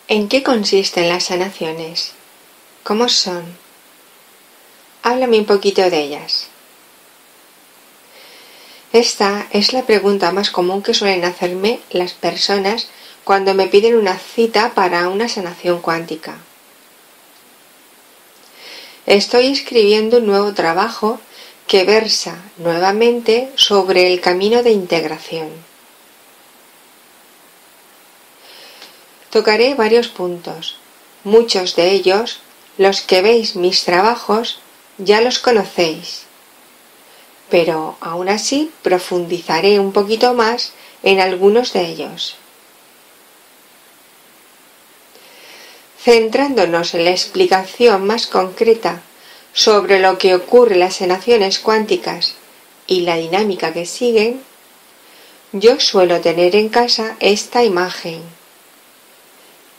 ¿En qué consisten las sanaciones? ¿Cómo son? Háblame un poquito de ellas. Esta es la pregunta más común que suelen hacerme las personas cuando me piden una cita para una sanación cuántica. Estoy escribiendo un nuevo trabajo que versa nuevamente sobre el camino de integración. Tocaré varios puntos. Muchos de ellos, los que veis mis trabajos, ya los conocéis. Pero aún así profundizaré un poquito más en algunos de ellos. Centrándonos en la explicación más concreta sobre lo que ocurre en las sanaciones cuánticas y la dinámica que siguen, yo suelo tener en casa esta imagen,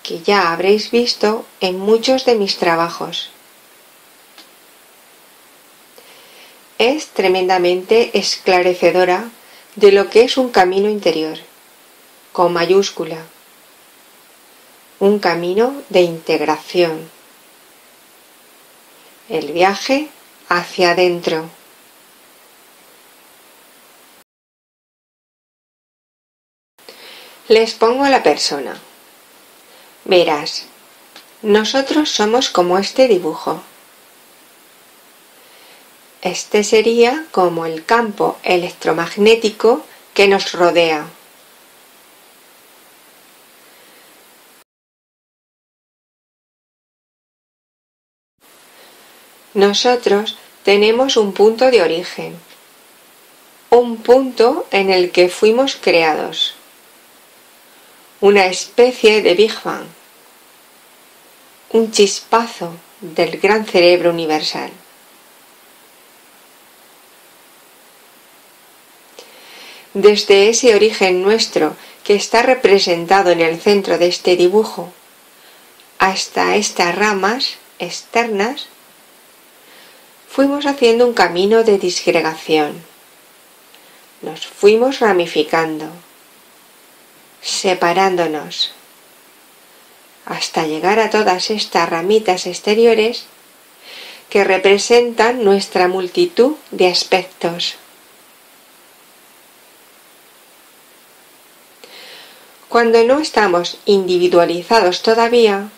que ya habréis visto en muchos de mis trabajos. Es tremendamente esclarecedora de lo que es un camino interior, con mayúscula, un camino de integración, el viaje hacia adentro. Les pongo a la persona. Verás, nosotros somos como este dibujo. Este sería como el campo electromagnético que nos rodea. Nosotros tenemos un punto de origen, un punto en el que fuimos creados, una especie de Big Bang, un chispazo del gran cerebro universal. Desde ese origen nuestro que está representado en el centro de este dibujo, hasta estas ramas externas, fuimos haciendo un camino de disgregación. Nos fuimos ramificando, separándonos, hasta llegar a todas estas ramitas exteriores que representan nuestra multitud de aspectos. Cuando no estamos individualizados todavía,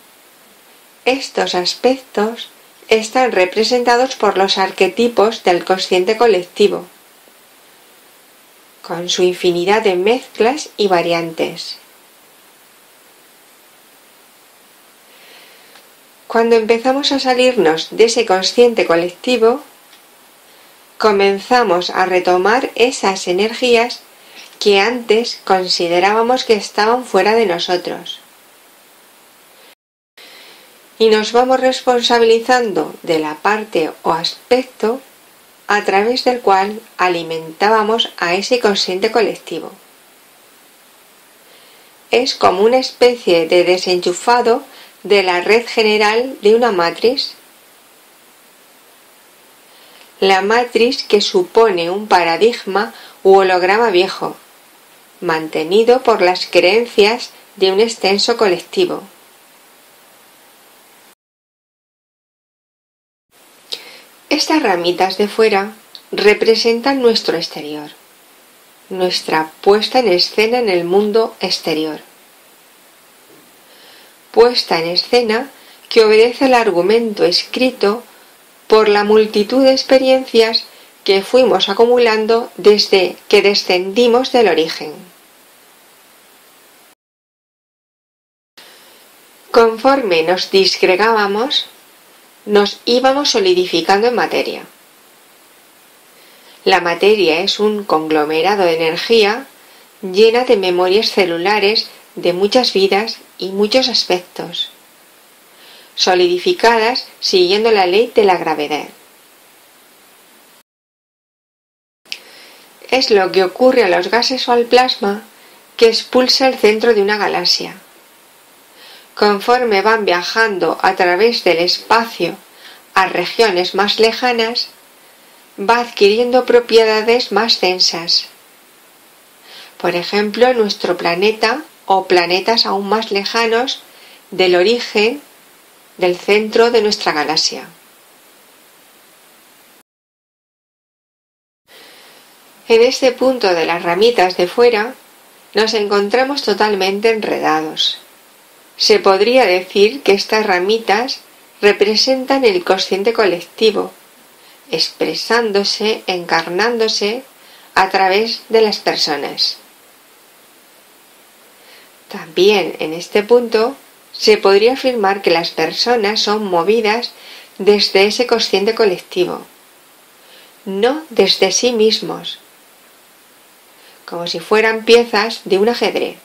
estos aspectos están representados por los arquetipos del consciente colectivo, con su infinidad de mezclas y variantes. Cuando empezamos a salirnos de ese consciente colectivo, comenzamos a retomar esas energías que antes considerábamos que estaban fuera de nosotros. Y nos vamos responsabilizando de la parte o aspecto a través del cual alimentábamos a ese consciente colectivo. Es como una especie de desenchufado de la red general de una matriz. La matriz que supone un paradigma u holograma viejo, mantenido por las creencias de un extenso colectivo. Estas ramitas de fuera representan nuestro exterior, nuestra puesta en escena en el mundo exterior. Puesta en escena que obedece al argumento escrito por la multitud de experiencias que fuimos acumulando desde que descendimos del origen. Conforme nos disgregábamos, nos íbamos solidificando en materia. La materia es un conglomerado de energía llena de memorias celulares de muchas vidas y muchos aspectos, solidificadas siguiendo la ley de la gravedad. Es lo que ocurre a los gases o al plasma que expulsa el centro de una galaxia. Conforme van viajando a través del espacio a regiones más lejanas, va adquiriendo propiedades más densas. Por ejemplo, nuestro planeta o planetas aún más lejanos del origen del centro de nuestra galaxia. En este punto de las ramitas de fuera nos encontramos totalmente enredados. Se podría decir que estas ramitas representan el consciente colectivo, expresándose, encarnándose a través de las personas. También en este punto se podría afirmar que las personas son movidas desde ese consciente colectivo, no desde sí mismos, como si fueran piezas de un ajedrez.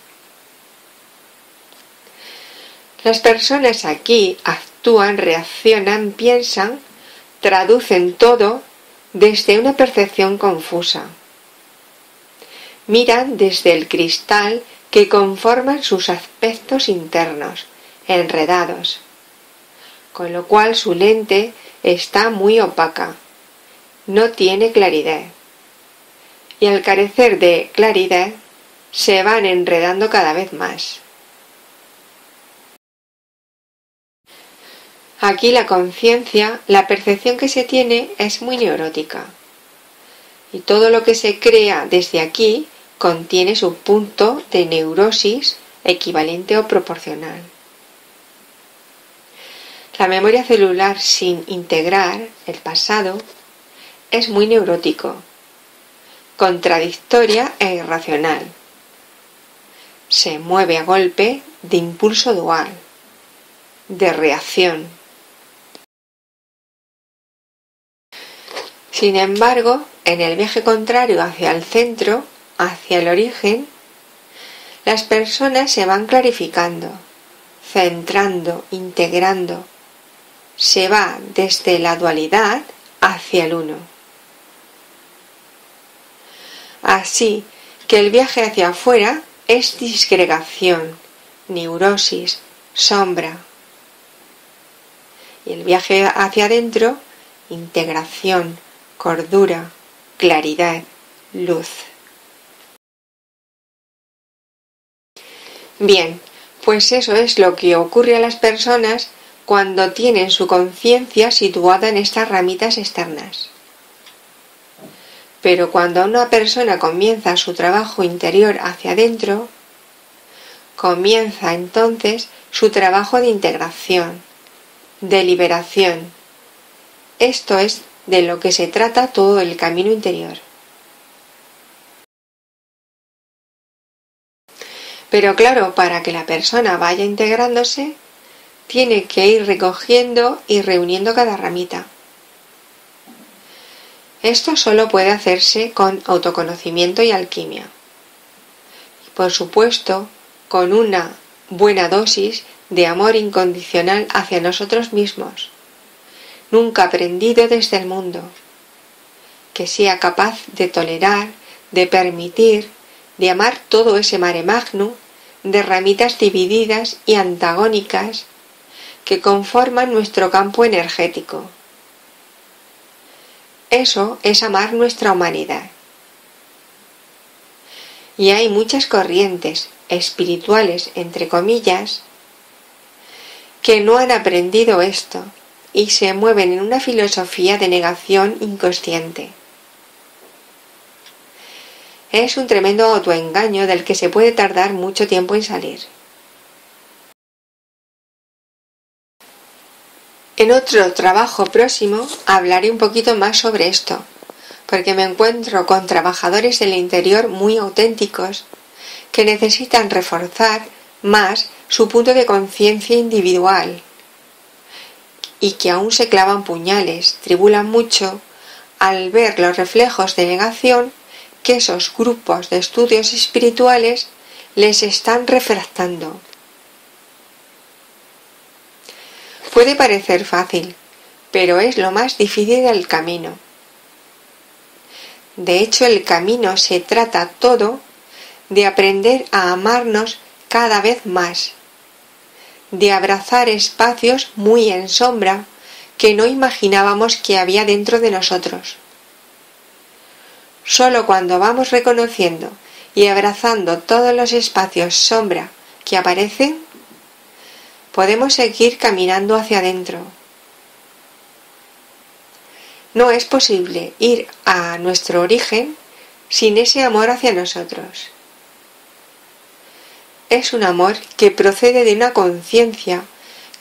Las personas aquí actúan, reaccionan, piensan, traducen todo desde una percepción confusa. Miran desde el cristal que conforman sus aspectos internos, enredados, con lo cual su lente está muy opaca, no tiene claridad, y al carecer de claridad se van enredando cada vez más. Aquí la conciencia, la percepción que se tiene es muy neurótica, y todo lo que se crea desde aquí contiene su punto de neurosis equivalente o proporcional. La memoria celular sin integrar el pasado es muy neurótico, contradictoria e irracional. Se mueve a golpe de impulso dual, de reacción. Sin embargo, en el viaje contrario hacia el centro, hacia el origen, las personas se van clarificando, centrando, integrando. Se va desde la dualidad hacia el uno. Así que el viaje hacia afuera es disgregación, neurosis, sombra. Y el viaje hacia adentro, integración, cordura, claridad, luz. Bien, pues eso es lo que ocurre a las personas cuando tienen su conciencia situada en estas ramitas externas. Pero cuando una persona comienza su trabajo interior hacia adentro, comienza entonces su trabajo de integración, de liberación. Esto es de lo que se trata todo el camino interior. Pero claro, para que la persona vaya integrándose, tiene que ir recogiendo y reuniendo cada ramita. Esto solo puede hacerse con autoconocimiento y alquimia. Y por supuesto, con una buena dosis de amor incondicional hacia nosotros mismos, nunca aprendido desde el mundo, que sea capaz de tolerar, de permitir, de amar todo ese mare magnum de ramitas divididas y antagónicas que conforman nuestro campo energético. Eso es amar nuestra humanidad. Y hay muchas corrientes espirituales, entre comillas, que no han aprendido esto y se mueven en una filosofía de negación inconsciente. Es un tremendo autoengaño del que se puede tardar mucho tiempo en salir. En otro trabajo próximo hablaré un poquito más sobre esto, porque me encuentro con trabajadores del interior muy auténticos que necesitan reforzar más su punto de conciencia individual y que aún se clavan puñales, tribulan mucho al ver los reflejos de negación que esos grupos de estudios espirituales les están refractando. Puede parecer fácil, pero es lo más difícil del camino. De hecho, el camino se trata todo de aprender a amarnos cada vez más, de abrazar espacios muy en sombra que no imaginábamos que había dentro de nosotros. Solo cuando vamos reconociendo y abrazando todos los espacios sombra que aparecen, podemos seguir caminando hacia adentro. No es posible ir a nuestro origen sin ese amor hacia nosotros. Es un amor que procede de una conciencia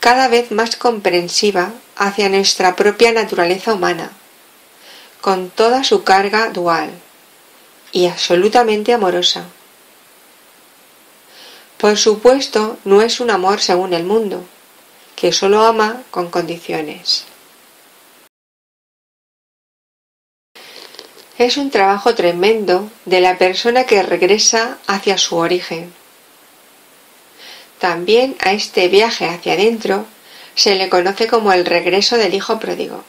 cada vez más comprensiva hacia nuestra propia naturaleza humana, con toda su carga dual y absolutamente amorosa. Por supuesto, no es un amor según el mundo, que solo ama con condiciones. Es un trabajo tremendo de la persona que regresa hacia su origen. También a este viaje hacia adentro se le conoce como el regreso del hijo pródigo.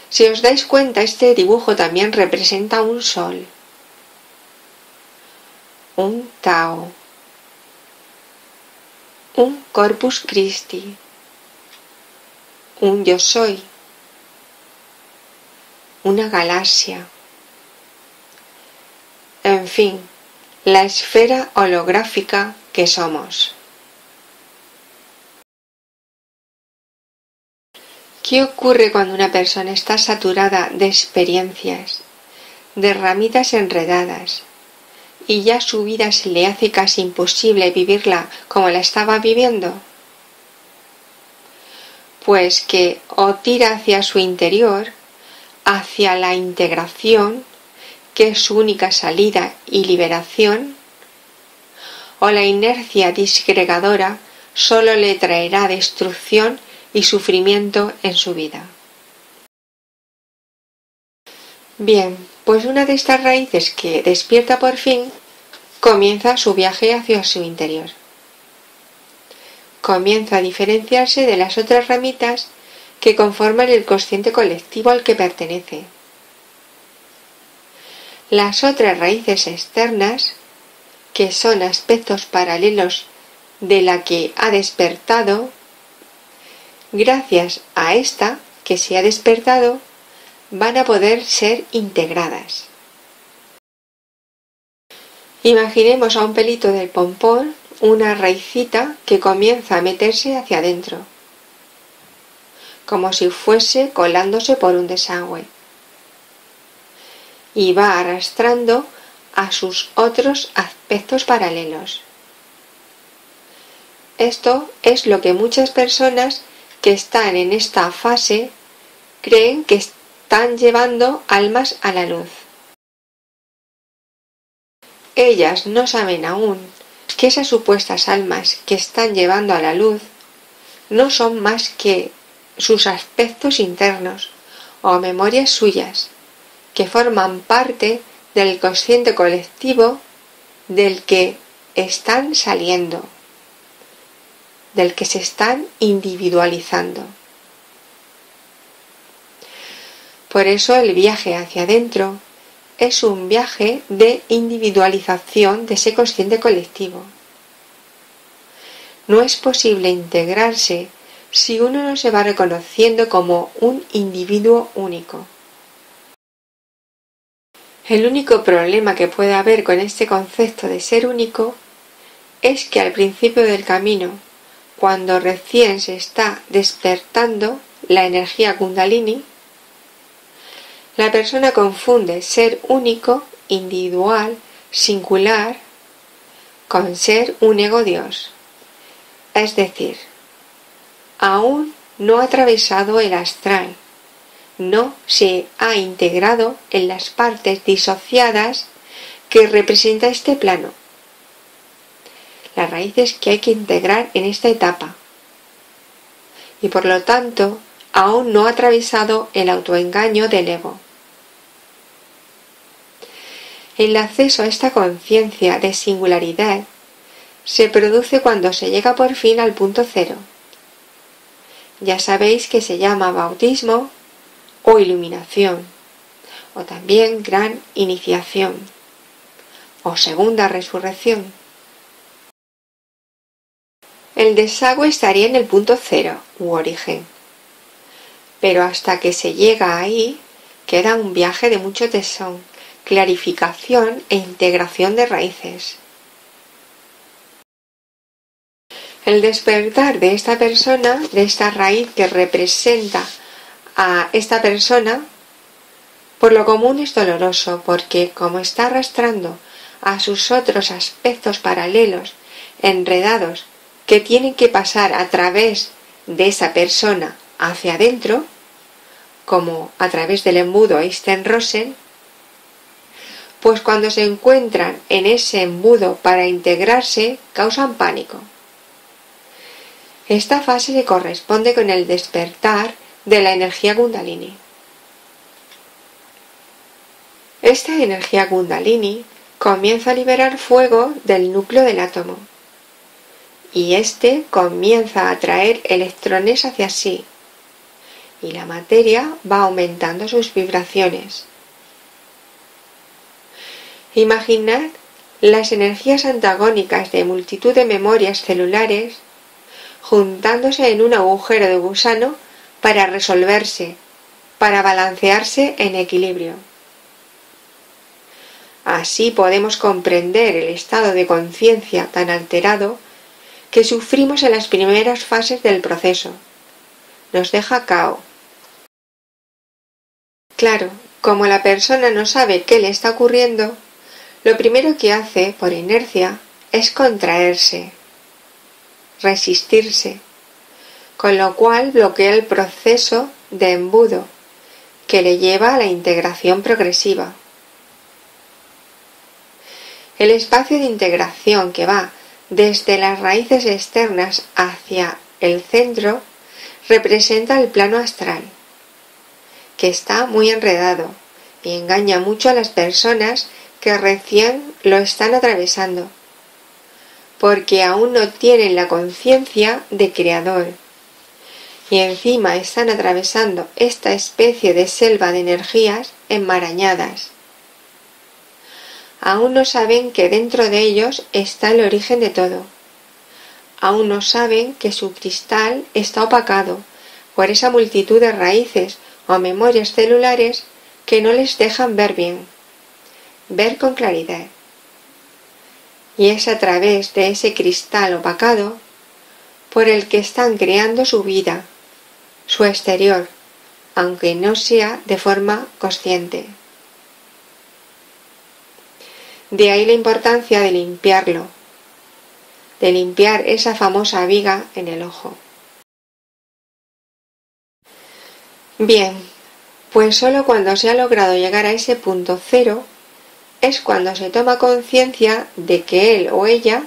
Si os dais cuenta, este dibujo también representa un sol, un Tao, un Corpus Christi, un Yo Soy, una galaxia, en fin, la esfera holográfica que somos. ¿Qué ocurre cuando una persona está saturada de experiencias, de ramitas enredadas, y ya su vida se le hace casi imposible vivirla como la estaba viviendo? Pues que o tira hacia su interior, hacia la integración, que es su única salida y liberación, o la inercia disgregadora solo le traerá destrucción y sufrimiento en su vida. Bien, pues una de estas raíces que despierta por fin comienza su viaje hacia su interior. Comienza a diferenciarse de las otras ramitas que conforman el consciente colectivo al que pertenece. Las otras raíces externas, que son aspectos paralelos de la que ha despertado, gracias a esta que se ha despertado, van a poder ser integradas. Imaginemos a un pelito del pompón, una raicita que comienza a meterse hacia adentro, como si fuese colándose por un desagüe, y va arrastrando a sus otros aspectos paralelos. Esto es lo que muchas personas que están en esta fase creen que están llevando almas a la luz. Ellas no saben aún que esas supuestas almas que están llevando a la luz no son más que sus aspectos internos o memorias suyas, que forman parte del consciente colectivo del que están saliendo, del que se están individualizando. Por eso el viaje hacia adentro es un viaje de individualización de ese consciente colectivo. No es posible integrarse si uno no se va reconociendo como un individuo único. El único problema que puede haber con este concepto de ser único es que al principio del camino, cuando recién se está despertando la energía Kundalini, la persona confunde ser único, individual, singular, con ser un ego Dios. Es decir, aún no ha atravesado el astral, no se ha integrado en las partes disociadas que representa este plano. Las raíces que hay que integrar en esta etapa. Y por lo tanto, aún no ha atravesado el autoengaño del ego. El acceso a esta conciencia de singularidad se produce cuando se llega por fin al punto cero. Ya sabéis que se llama bautismo o iluminación, o también gran iniciación, o segunda resurrección. El desagüe estaría en el punto cero u origen, pero hasta que se llega ahí queda un viaje de mucho tesón, clarificación e integración de raíces. El despertar de esta persona, de esta raíz que representa a esta persona, por lo común es doloroso, porque como está arrastrando a sus otros aspectos paralelos, enredados, que tienen que pasar a través de esa persona hacia adentro, como a través del embudo Einstein-Rosen, pues cuando se encuentran en ese embudo para integrarse, causan pánico. Esta fase se corresponde con el despertar de la energía Kundalini. Esta energía Kundalini comienza a liberar fuego del núcleo del átomo y éste comienza a atraer electrones hacia sí y la materia va aumentando sus vibraciones. Imaginad las energías antagónicas de multitud de memorias celulares juntándose en un agujero de gusano para resolverse, para balancearse en equilibrio. Así podemos comprender el estado de conciencia tan alterado que sufrimos en las primeras fases del proceso. Nos deja cao. Claro, como la persona no sabe qué le está ocurriendo, lo primero que hace, por inercia, es contraerse, resistirse, con lo cual bloquea el proceso de embudo que le lleva a la integración progresiva. El espacio de integración que va desde las raíces externas hacia el centro representa el plano astral, que está muy enredado y engaña mucho a las personas que recién lo están atravesando, porque aún no tienen la conciencia de creador y encima están atravesando esta especie de selva de energías enmarañadas. Aún no saben que dentro de ellos está el origen de todo. Aún no saben que su cristal está opacado por esa multitud de raíces o memorias celulares que no les dejan ver bien, ver con claridad. Y es a través de ese cristal opacado por el que están creando su vida, su exterior, aunque no sea de forma consciente. De ahí la importancia de limpiarlo, de limpiar esa famosa viga en el ojo. Bien, pues solo cuando se ha logrado llegar a ese punto cero es cuando se toma conciencia de que él o ella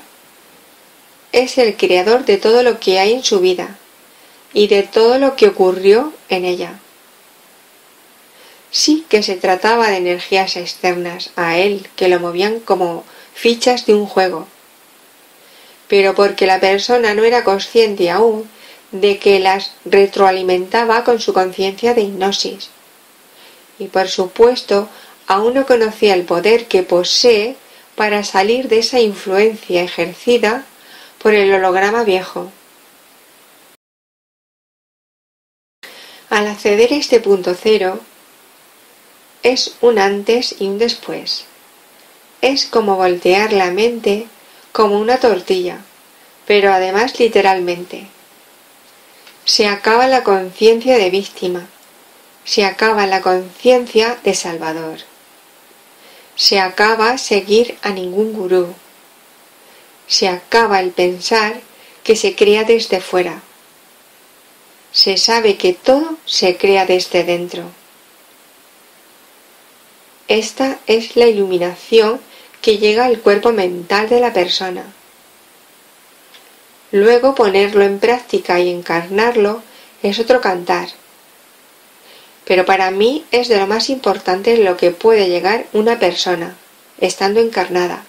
es el creador de todo lo que hay en su vida y de todo lo que ocurrió en ella. Sí que se trataba de energías externas a él que lo movían como fichas de un juego, pero porque la persona no era consciente aún de que las retroalimentaba con su conciencia de hipnosis. Y por supuesto, aún no conocía el poder que posee para salir de esa influencia ejercida por el holograma viejo. Al acceder a este punto cero, es un antes y un después. Es como voltear la mente como una tortilla, pero además literalmente. Se acaba la conciencia de víctima, se acaba la conciencia de salvador. Se acaba seguir a ningún gurú. Se acaba el pensar que se crea desde fuera. Se sabe que todo se crea desde dentro. Esta es la iluminación que llega al cuerpo mental de la persona. Luego ponerlo en práctica y encarnarlo es otro cantar. Pero para mí es de lo más importante en lo que puede llegar una persona, estando encarnada.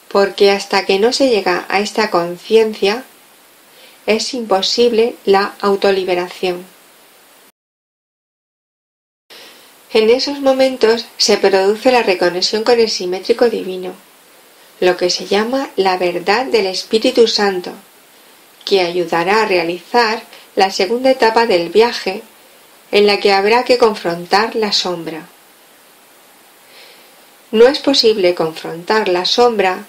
Porque hasta que no se llega a esta conciencia, es imposible la autoliberación. En esos momentos se produce la reconexión con el simétrico divino, lo que se llama la verdad del Espíritu Santo, que ayudará a realizar la segunda etapa del viaje en la que habrá que confrontar la sombra. No es posible confrontar la sombra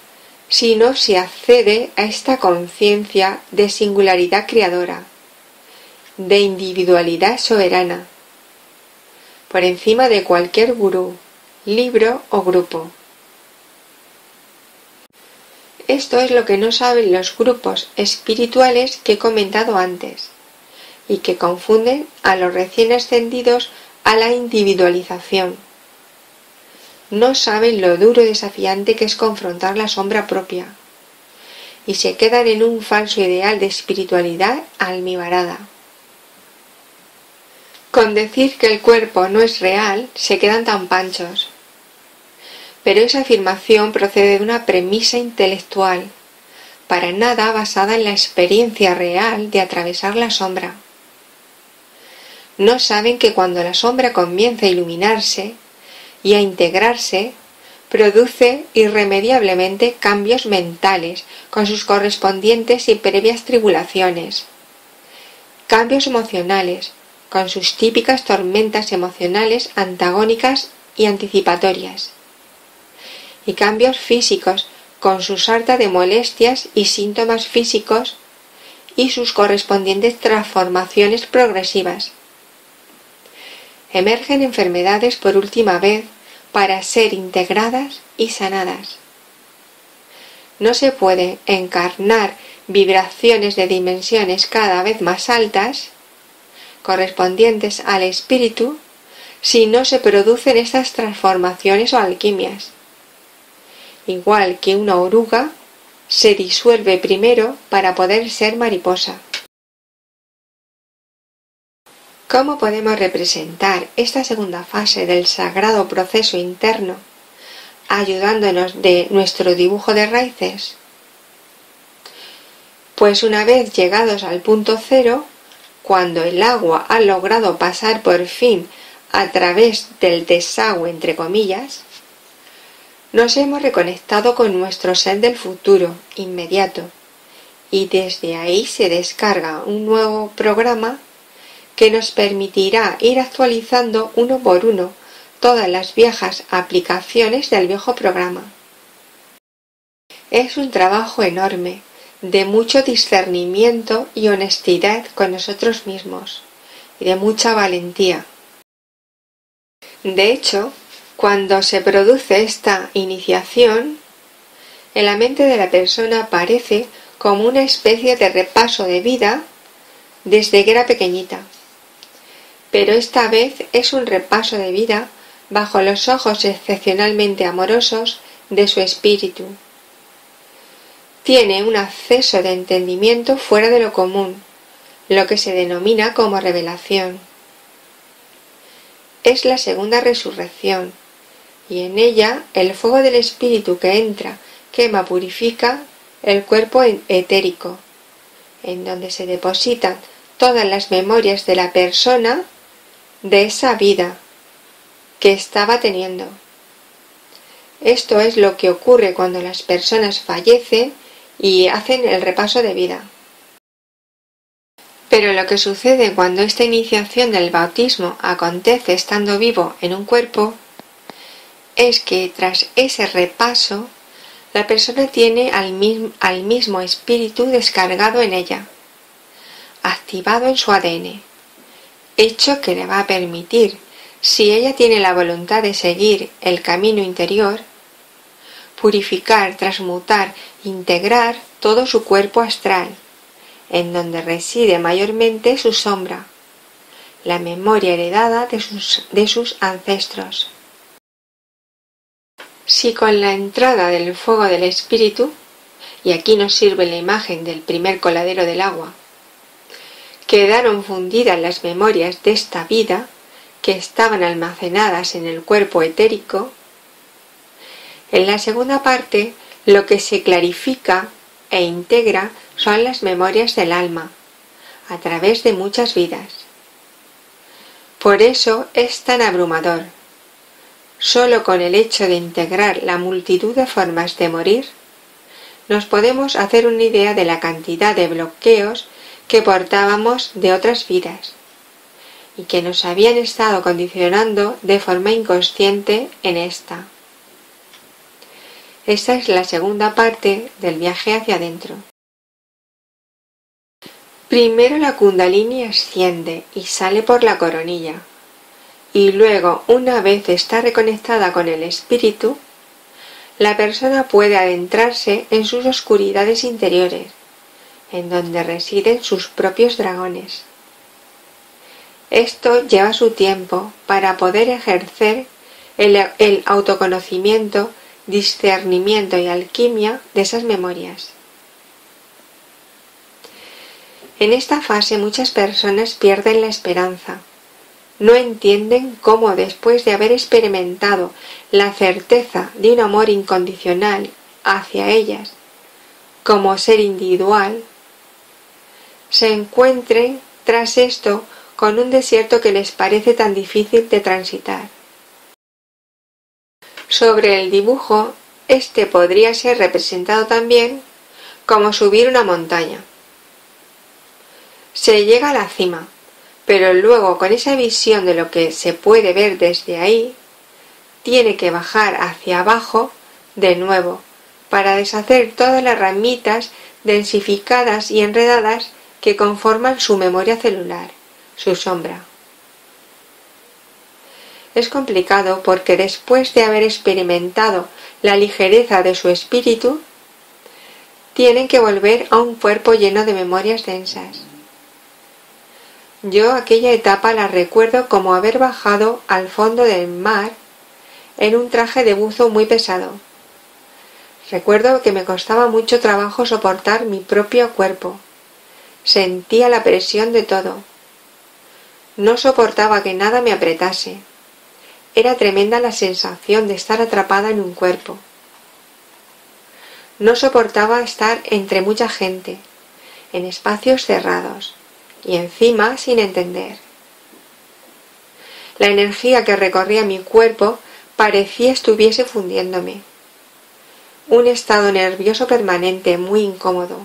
sino si accede a esta conciencia de singularidad creadora, de individualidad soberana, por encima de cualquier gurú, libro o grupo. Esto es lo que no saben los grupos espirituales que he comentado antes y que confunden a los recién ascendidos a la individualización. No saben lo duro y desafiante que es confrontar la sombra propia y se quedan en un falso ideal de espiritualidad almibarada. Con decir que el cuerpo no es real se quedan tan panchos. Pero esa afirmación procede de una premisa intelectual, para nada basada en la experiencia real de atravesar la sombra. No saben que cuando la sombra comienza a iluminarse y a integrarse, produce irremediablemente cambios mentales con sus correspondientes y previas tribulaciones, cambios emocionales con sus típicas tormentas emocionales antagónicas y anticipatorias, y cambios físicos con su sarta de molestias y síntomas físicos y sus correspondientes transformaciones progresivas. Emergen enfermedades por última vez para ser integradas y sanadas. No se puede encarnar vibraciones de dimensiones cada vez más altas, correspondientes al espíritu, si no se producen estas transformaciones o alquimias. Igual que una oruga se disuelve primero para poder ser mariposa. ¿Cómo podemos representar esta segunda fase del sagrado proceso interno, ayudándonos de nuestro dibujo de raíces? Pues una vez llegados al punto cero, cuando el agua ha logrado pasar por fin a través del desagüe, entre comillas, nos hemos reconectado con nuestro ser del futuro inmediato y desde ahí se descarga un nuevo programa que nos permitirá ir actualizando uno por uno todas las viejas aplicaciones del viejo programa. Es un trabajo enorme, de mucho discernimiento y honestidad con nosotros mismos, y de mucha valentía. De hecho, cuando se produce esta iniciación, en la mente de la persona aparece como una especie de repaso de vida desde que era pequeñita. Pero esta vez es un repaso de vida bajo los ojos excepcionalmente amorosos de su espíritu. Tiene un acceso de entendimiento fuera de lo común, lo que se denomina como revelación. Es la segunda resurrección, y en ella el fuego del espíritu que entra, quema, purifica el cuerpo etérico, en donde se depositan todas las memorias de la persona de esa vida que estaba teniendo. Esto es lo que ocurre cuando las personas fallecen y hacen el repaso de vida. Pero lo que sucede cuando esta iniciación del bautismo acontece estando vivo en un cuerpo es que tras ese repaso la persona tiene al mismo espíritu descargado en ella, activado en su ADN, hecho que le va a permitir, si ella tiene la voluntad de seguir el camino interior, purificar, transmutar, integrar todo su cuerpo astral, en donde reside mayormente su sombra, la memoria heredada de sus ancestros. Si con la entrada del fuego del espíritu, y aquí nos sirve la imagen del primer coladero del agua, quedaron fundidas las memorias de esta vida que estaban almacenadas en el cuerpo etérico, en la segunda parte lo que se clarifica e integra son las memorias del alma, a través de muchas vidas. Por eso es tan abrumador. Solo con el hecho de integrar la multitud de formas de morir, nos podemos hacer una idea de la cantidad de bloqueos que portábamos de otras vidas y que nos habían estado condicionando de forma inconsciente en esta. Esta es la segunda parte del viaje hacia adentro. Primero la Kundalini asciende y sale por la coronilla, y luego, una vez está reconectada con el espíritu, la persona puede adentrarse en sus oscuridades interiores, en donde residen sus propios dragones. Esto lleva su tiempo para poder ejercer el autoconocimiento, discernimiento y alquimia de esas memorias. En esta fase muchas personas pierden la esperanza. No entienden cómo, después de haber experimentado la certeza de un amor incondicional hacia ellas como ser individual, se encuentren tras esto con un desierto que les parece tan difícil de transitar. Sobre el dibujo, este podría ser representado también como subir una montaña. Se llega a la cima, pero luego, con esa visión de lo que se puede ver desde ahí, tiene que bajar hacia abajo de nuevo para deshacer todas las ramitas densificadas y enredadas que conforman su memoria celular, su sombra. Es complicado porque después de haber experimentado la ligereza de su espíritu, tienen que volver a un cuerpo lleno de memorias densas. Yo aquella etapa la recuerdo como haber bajado al fondo del mar en un traje de buzo muy pesado. Recuerdo que me costaba mucho trabajo soportar mi propio cuerpo. Sentía la presión de todo. No soportaba que nada me apretase. Era tremenda la sensación de estar atrapada en un cuerpo. No soportaba estar entre mucha gente, en espacios cerrados, y encima sin entender. La energía que recorría mi cuerpo parecía estuviese fundiéndome. Un estado nervioso permanente muy incómodo.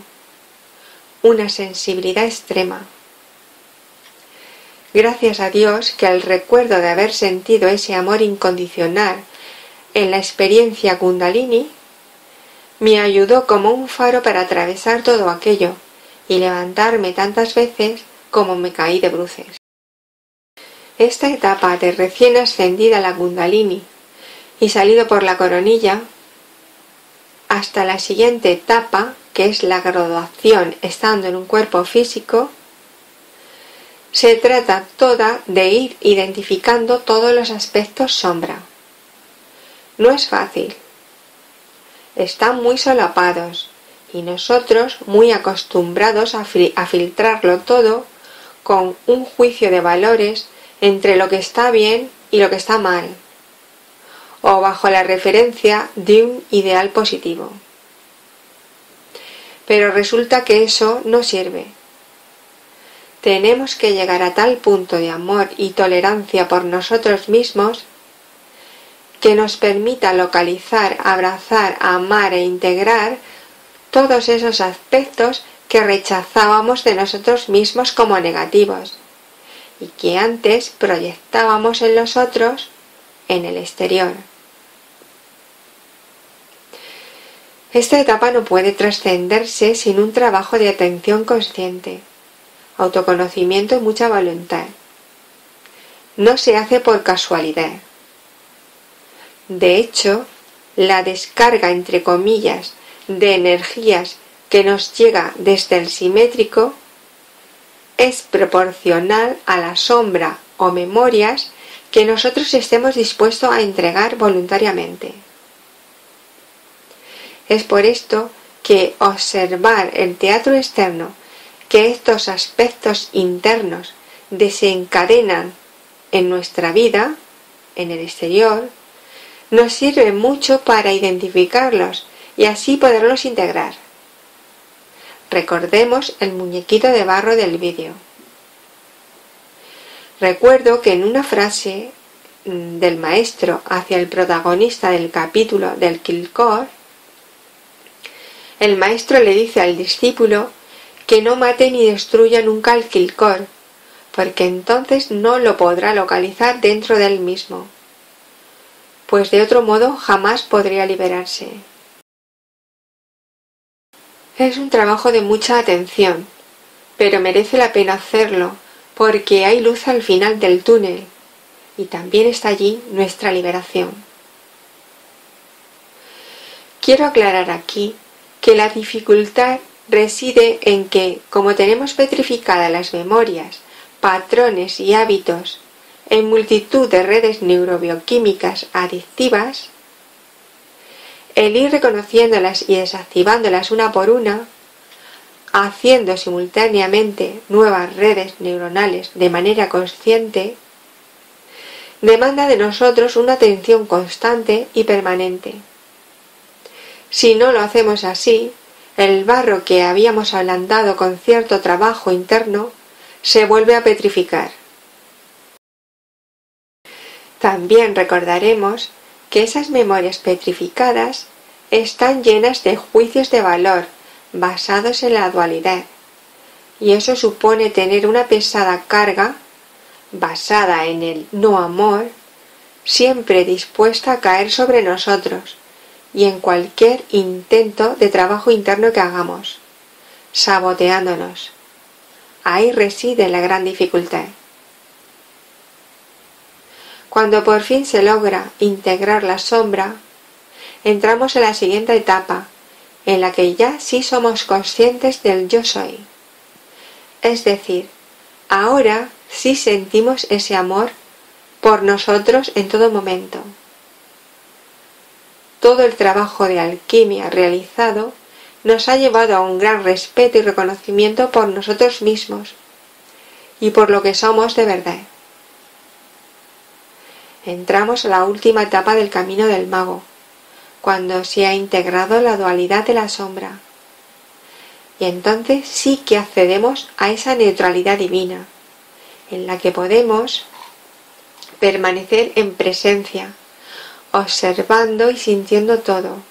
Una sensibilidad extrema. Gracias a Dios que al recuerdo de haber sentido ese amor incondicional en la experiencia Kundalini, me ayudó como un faro para atravesar todo aquello y levantarme tantas veces como me caí de bruces. Esta etapa de recién ascendida a la Kundalini y salido por la coronilla, hasta la siguiente etapa, que es la graduación estando en un cuerpo físico, se trata toda de ir identificando todos los aspectos sombra. No es fácil. Están muy solapados y nosotros muy acostumbrados a filtrarlo todo con un juicio de valores entre lo que está bien y lo que está mal, o bajo la referencia de un ideal positivo. Pero resulta que eso no sirve. Tenemos que llegar a tal punto de amor y tolerancia por nosotros mismos que nos permita localizar, abrazar, amar e integrar todos esos aspectos que rechazábamos de nosotros mismos como negativos y que antes proyectábamos en los otros, en el exterior. Esta etapa no puede trascenderse sin un trabajo de atención consciente, autoconocimiento y mucha voluntad. No se hace por casualidad. De hecho, la descarga, entre comillas, de energías que nos llega desde el simétrico es proporcional a la sombra o memorias que nosotros estemos dispuestos a entregar voluntariamente. Es por esto que observar el teatro externo, que estos aspectos internos desencadenan en nuestra vida, en el exterior, nos sirve mucho para identificarlos y así poderlos integrar. Recordemos el muñequito de barro del vídeo. Recuerdo que en una frase del maestro hacia el protagonista del capítulo del Kilkor, el maestro le dice al discípulo que no mate ni destruya nunca al Kilkor, porque entonces no lo podrá localizar dentro de él mismo, pues de otro modo jamás podría liberarse. Es un trabajo de mucha atención, pero merece la pena hacerlo porque hay luz al final del túnel y también está allí nuestra liberación. Quiero aclarar aquí que la dificultad reside en que, como tenemos petrificadas las memorias, patrones y hábitos en multitud de redes neurobioquímicas adictivas, el ir reconociéndolas y desactivándolas una por una, haciendo simultáneamente nuevas redes neuronales de manera consciente, demanda de nosotros una atención constante y permanente. Si no lo hacemos así, el barro que habíamos ablandado con cierto trabajo interno se vuelve a petrificar. También recordaremos que esas memorias petrificadas están llenas de juicios de valor basados en la dualidad, y eso supone tener una pesada carga basada en el no amor, siempre dispuesta a caer sobre nosotros y en cualquier intento de trabajo interno que hagamos, saboteándonos. Ahí reside la gran dificultad. Cuando por fin se logra integrar la sombra, entramos en la siguiente etapa, en la que ya sí somos conscientes del yo soy. Es decir, ahora sí sentimos ese amor por nosotros en todo momento. Todo el trabajo de alquimia realizado nos ha llevado a un gran respeto y reconocimiento por nosotros mismos y por lo que somos de verdad. Entramos a la última etapa del camino del mago, cuando se ha integrado la dualidad de la sombra. Y entonces sí que accedemos a esa neutralidad divina, en la que podemos permanecer en presencia, observando y sintiendo todo.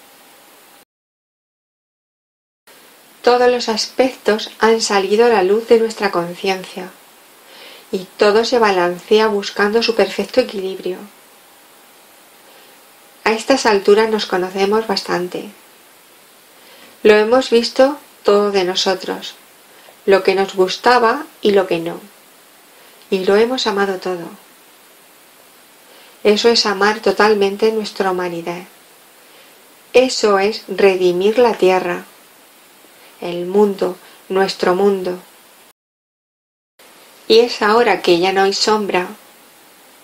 Todos los aspectos han salido a la luz de nuestra conciencia y todo se balancea buscando su perfecto equilibrio. A estas alturas nos conocemos bastante. Lo hemos visto todo de nosotros, lo que nos gustaba y lo que no, y lo hemos amado todo. Eso es amar totalmente nuestra humanidad. Eso es redimir la tierra, el mundo, nuestro mundo. Y es ahora que ya no hay sombra,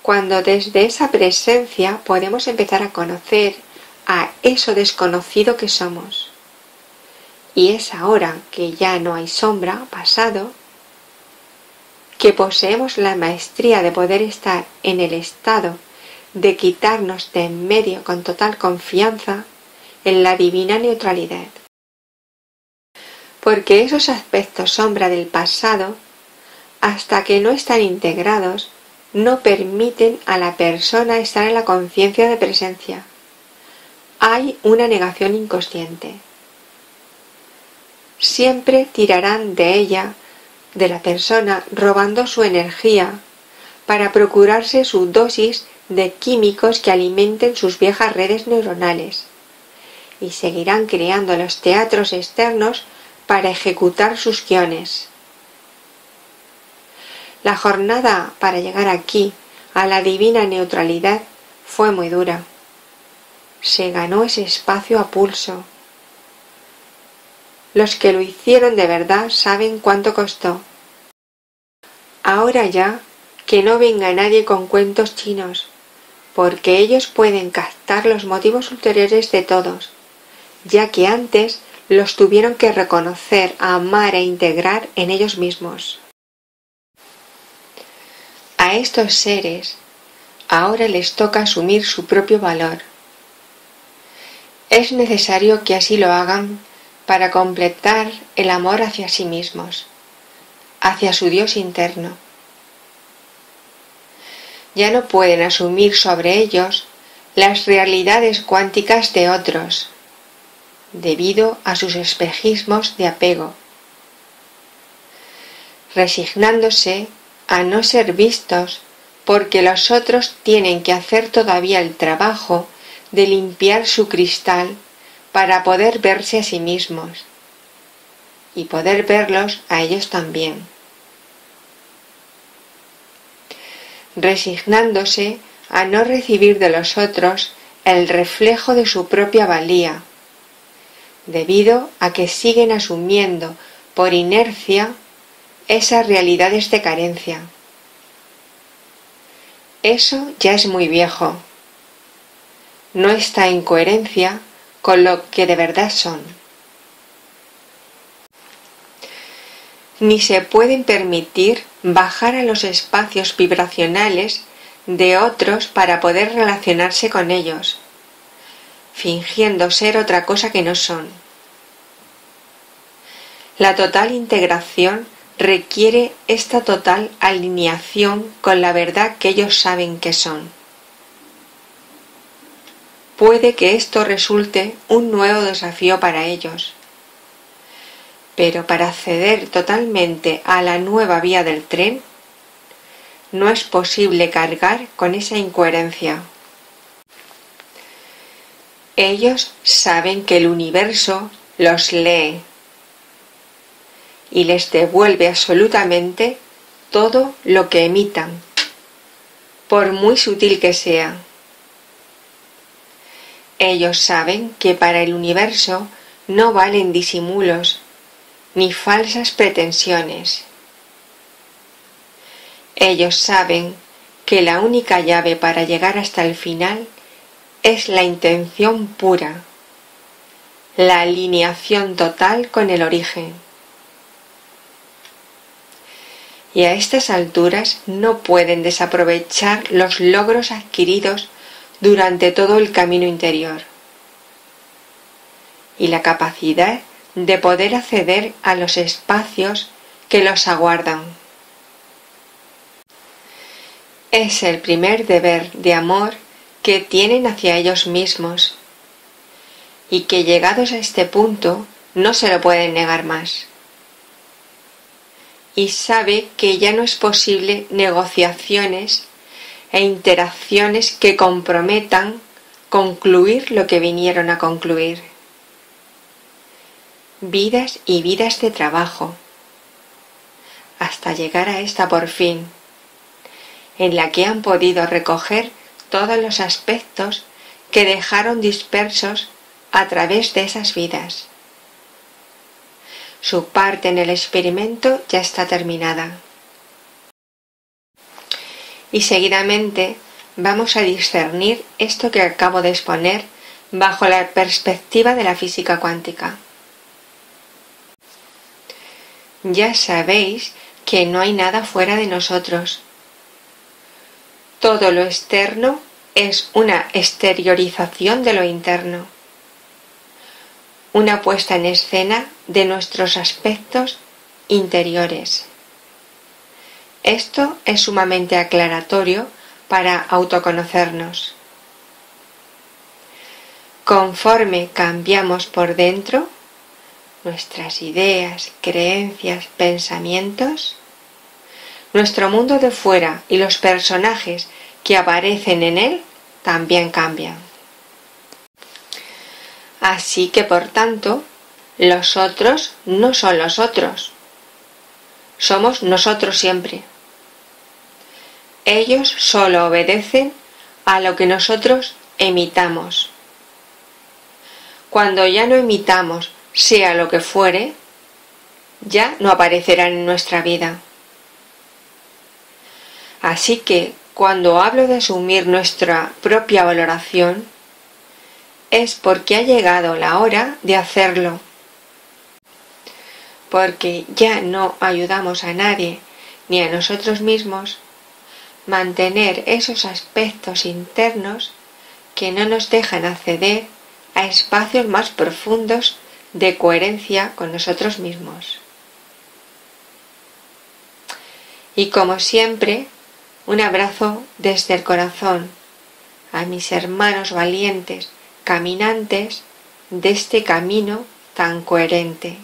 cuando desde esa presencia podemos empezar a conocer a eso desconocido que somos. Y es ahora que ya no hay sombra, pasado, que poseemos la maestría de poder estar en el estado de quitarnos de en medio con total confianza en la divina neutralidad. Porque esos aspectos sombra del pasado, hasta que no están integrados, no permiten a la persona estar en la conciencia de presencia. Hay una negación inconsciente. Siempre tirarán de ella, de la persona, robando su energía para procurarse su dosis de químicos que alimenten sus viejas redes neuronales, y seguirán creando los teatros externos para ejecutar sus guiones. La jornada para llegar aquí, a la divina neutralidad, fue muy dura. Se ganó ese espacio a pulso. Los que lo hicieron de verdad saben cuánto costó. Ahora ya, que no venga nadie con cuentos chinos, porque ellos pueden captar los motivos ulteriores de todos, ya que antes los tuvieron que reconocer, amar e integrar en ellos mismos. A estos seres ahora les toca asumir su propio valor. Es necesario que así lo hagan para completar el amor hacia sí mismos, hacia su Dios interno. Ya no pueden asumir sobre ellos las realidades cuánticas de otros, debido a sus espejismos de apego, resignándose a no ser vistos porque los otros tienen que hacer todavía el trabajo de limpiar su cristal para poder verse a sí mismos, y poder verlos a ellos también. Resignándose a no recibir de los otros el reflejo de su propia valía, debido a que siguen asumiendo por inercia esas realidades de carencia. Eso ya es muy viejo. No está en coherencia con lo que de verdad son. Ni se pueden permitir bajar a los espacios vibracionales de otros para poder relacionarse con ellos, fingiendo ser otra cosa que no son. La total integración requiere esta total alineación con la verdad que ellos saben que son. Puede que esto resulte un nuevo desafío para ellos, pero para acceder totalmente a la nueva vía del tren, no es posible cargar con esa incoherencia. Ellos saben que el universo los lee y les devuelve absolutamente todo lo que emitan, por muy sutil que sea. Ellos saben que para el universo no valen disimulos ni falsas pretensiones. Ellos saben que la única llave para llegar hasta el final es la intención pura, la alineación total con el origen. Y a estas alturas no pueden desaprovechar los logros adquiridos durante todo el camino interior y la capacidad de poder acceder a los espacios que los aguardan. Es el primer deber de amor que tienen hacia ellos mismos y que llegados a este punto no se lo pueden negar más. Y sabe que ya no es posible negociaciones e interacciones que comprometan concluir lo que vinieron a concluir. Vidas y vidas de trabajo, hasta llegar a esta por fin, en la que han podido recoger todos los aspectos que dejaron dispersos a través de esas vidas. Su parte en el experimento ya está terminada. Y seguidamente vamos a discernir esto que acabo de exponer bajo la perspectiva de la física cuántica. Ya sabéis que no hay nada fuera de nosotros. Todo lo externo es una exteriorización de lo interno, una puesta en escena de nuestros aspectos interiores. Esto es sumamente aclaratorio para autoconocernos. Conforme cambiamos por dentro, nuestras ideas, creencias, pensamientos, nuestro mundo de fuera y los personajes que aparecen en él también cambian. Así que, por tanto, los otros no son los otros. Somos nosotros siempre. Ellos solo obedecen a lo que nosotros emitamos. Cuando ya no emitamos, sea lo que fuere, ya no aparecerán en nuestra vida. Así que, cuando hablo de asumir nuestra propia valoración, es porque ha llegado la hora de hacerlo. Porque ya no ayudamos a nadie, ni a nosotros mismos, mantener esos aspectos internos que no nos dejan acceder a espacios más profundos de coherencia con nosotros mismos. Y como siempre, un abrazo desde el corazón a mis hermanos valientes, caminantes de este camino tan coherente.